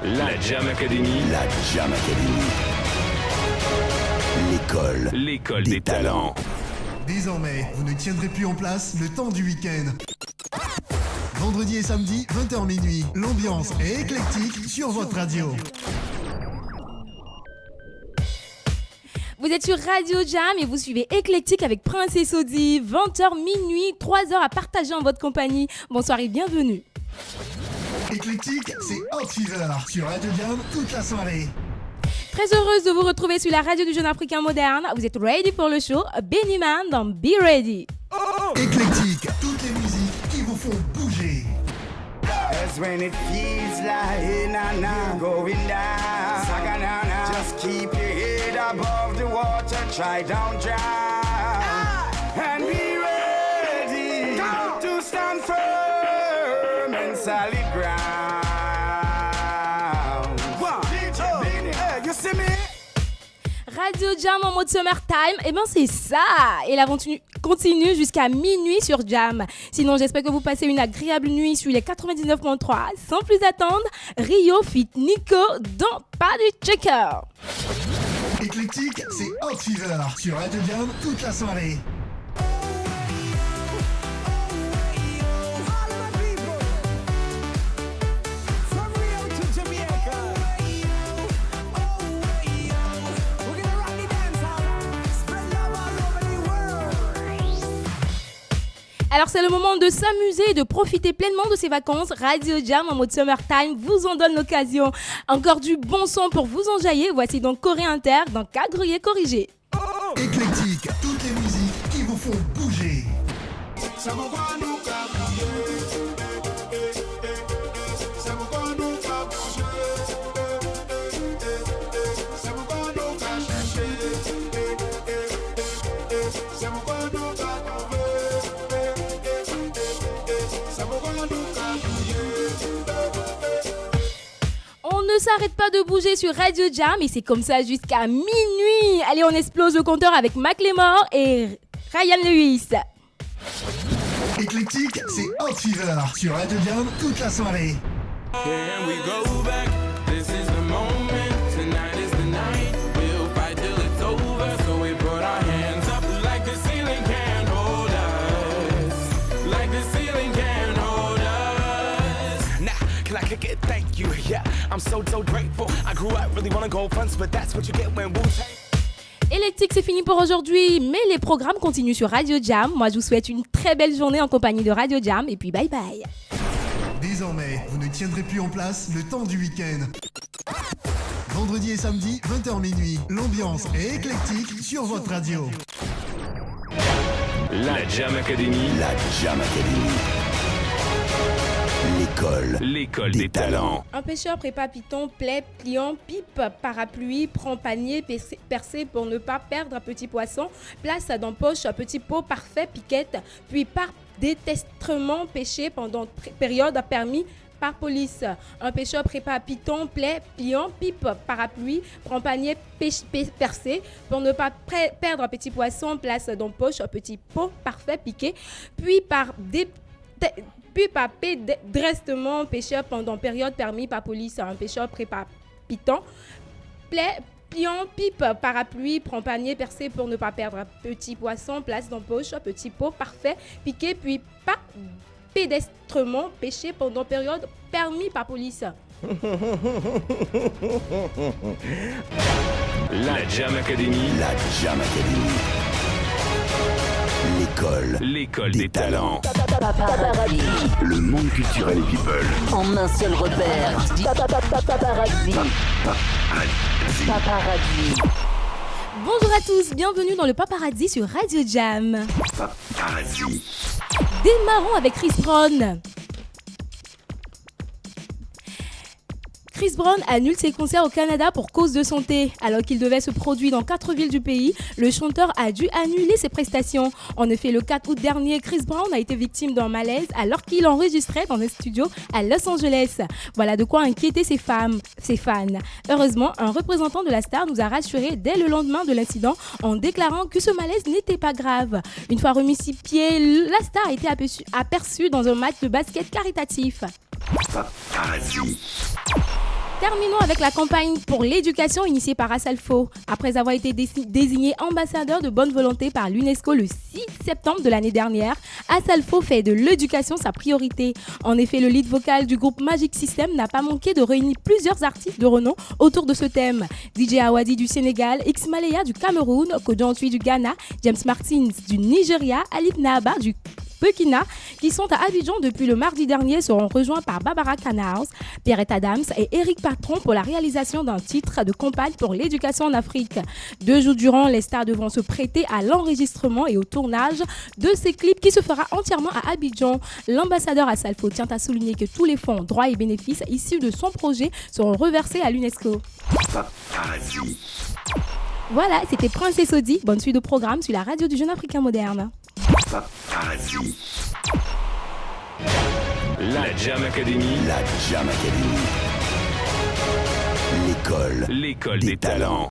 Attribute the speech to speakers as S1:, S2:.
S1: La Jam Academy.
S2: La Jam Academy. L'école des talents.
S3: Désormais, vous ne tiendrez plus en place le temps du week-end. Vendredi et samedi, 20h minuit. L'ambiance est éclectique sur votre radio.
S4: Vous êtes sur Radio Jam et vous suivez Éclectique avec Prince et Sodi. 20h minuit, 3 heures à partager en votre compagnie. Bonsoir et bienvenue.
S3: Éclectique, c'est Hot Fever sur Radio Jam toute la soirée.
S4: Très heureuse de vous retrouver sur la radio du jeune africain moderne. Vous êtes ready pour le show Benny Man dans Be Ready.
S3: Éclectique, toutes les musiques qui vous font bouger.
S5: That's when it feels like na going down. Saganana. Just keep your head above the water, try don't drown. And be ready to stand firm and solid ground. You see me?
S4: Radio Jam en mode summertime, et ben c'est ça. Et l'aventure continue jusqu'à minuit sur Jam. Sinon, j'espère que vous passez une agréable nuit sur les 99.3. Sans plus attendre, Rio fit Nico dans Party Checker.
S3: Éclectique, c'est Hot Fever sur Radio Jam toute la soirée.
S4: Alors c'est le moment de s'amuser et de profiter pleinement de ces vacances. Radio Jam en mode summertime vous en donne l'occasion. Encore du bon son pour vous enjailler. Voici donc Corée Inter dans Cadrier Corrigé.
S3: Éclectique, toutes les musiques qui vous font bouger.
S4: On ne s'arrête pas de bouger sur Radio Jam et c'est comme ça jusqu'à minuit. Allez, on explose le compteur avec Macklemore et Ryan Lewis.
S3: Éclectique, c'est Hot Fever sur Radio Jam toute la soirée.
S6: Can we go back? This is the moment. Tonight is the night. We'll fight till it's over. So we put our hands up like the ceiling can't hold us. Like the ceiling can't hold us.
S7: Nah, can I kick it? Thank you. Yeah, I'm so grateful. I grew up really wanna go fronts, but that's what you get when Wu-Tang.
S4: Électique, c'est fini pour aujourd'hui, mais les programmes continuent sur Radio Jam. Moi, je vous souhaite une très belle journée en compagnie de Radio Jam et puis bye bye.
S3: Désormais, vous ne tiendrez plus en place le temps du week-end. Vendredi et samedi, 20h minuit. L'ambiance est éclectique sur votre radio.
S1: La Jam Academy.
S2: La Jam Academy. L'école des talents.
S4: Un pêcheur prépare piton, plaie, pliant, pipe, parapluie, prend panier, percé pour ne pas perdre un petit poisson, place dans poche un petit pot parfait, piquette, puis par détestement pêché pendant période permis par police. Un pêcheur prépare piton, plaie, pliant, pipe, parapluie, prend panier percé pour ne pas perdre un petit poisson, place dans poche un petit pot parfait, piqué, puis par détestement pêcheur pendant période permis par police. Un pêcheur prépare piton, plaie, pliant, pipe, parapluie, prend panier percé pour ne pas perdre un petit poisson, place dans poche un petit pot parfait, piqué, puis par pédestrement pêché pendant période permis par police.
S1: La Jam Academy.
S2: La Jam Academy. L'école des talents.
S8: Paparazzi.
S2: Le monde culturel et people.
S8: En un seul repère. Paparazzi. Paparazzi.
S4: Bonjour à tous, bienvenue dans le Paparazzi sur Radio Jam.
S2: Paparazzi.
S4: Démarrons avec Chris Brown. Chris Brown annule ses concerts au Canada pour cause de santé. Alors qu'il devait se produire dans 4 villes du pays, le chanteur a dû annuler ses prestations. En effet, le 4 août dernier, Chris Brown a été victime d'un malaise alors qu'il enregistrait dans un studio à Los Angeles. Voilà de quoi inquiéter ses fans. Heureusement, un représentant de la star nous a rassurés dès le lendemain de l'incident en déclarant que ce malaise n'était pas grave. Une fois remis sur pied, la star a été aperçue dans un match de basket caritatif.
S2: Paparazzi.
S4: Terminons avec la campagne pour l'éducation initiée par Asalfo. Après avoir été désigné ambassadeur de bonne volonté par l'UNESCO le 6 septembre de l'année dernière, Asalfo fait de l'éducation sa priorité. En effet, le lead vocal du groupe Magic System n'a pas manqué de réunir plusieurs artistes de renom autour de ce thème. DJ Awadi du Sénégal, X Malaya du Cameroun, Kodjantui du Ghana, James Martins du Nigeria, Alip Nahaba du Burkina, qui sont à Abidjan depuis le mardi dernier, seront rejoints par Barbara Canals, Pierrette Adams et Eric Patron pour la réalisation d'un titre de campagne pour l'éducation en Afrique. 2 jours durant, les stars devront se prêter à l'enregistrement et au tournage de ces clips qui se fera entièrement à Abidjan. L'ambassadeur Asalfo tient à souligner que tous les fonds, droits et bénéfices issus de son projet seront reversés à l'UNESCO.
S2: Paparazzi.
S4: Voilà, c'était Princesse Audi. Bonne suite au programme sur la radio du Jeune Africain Moderne.
S2: Paparazzi.
S1: La Jam Academy.
S2: La Jam Academy. L'école
S1: L'école des talents.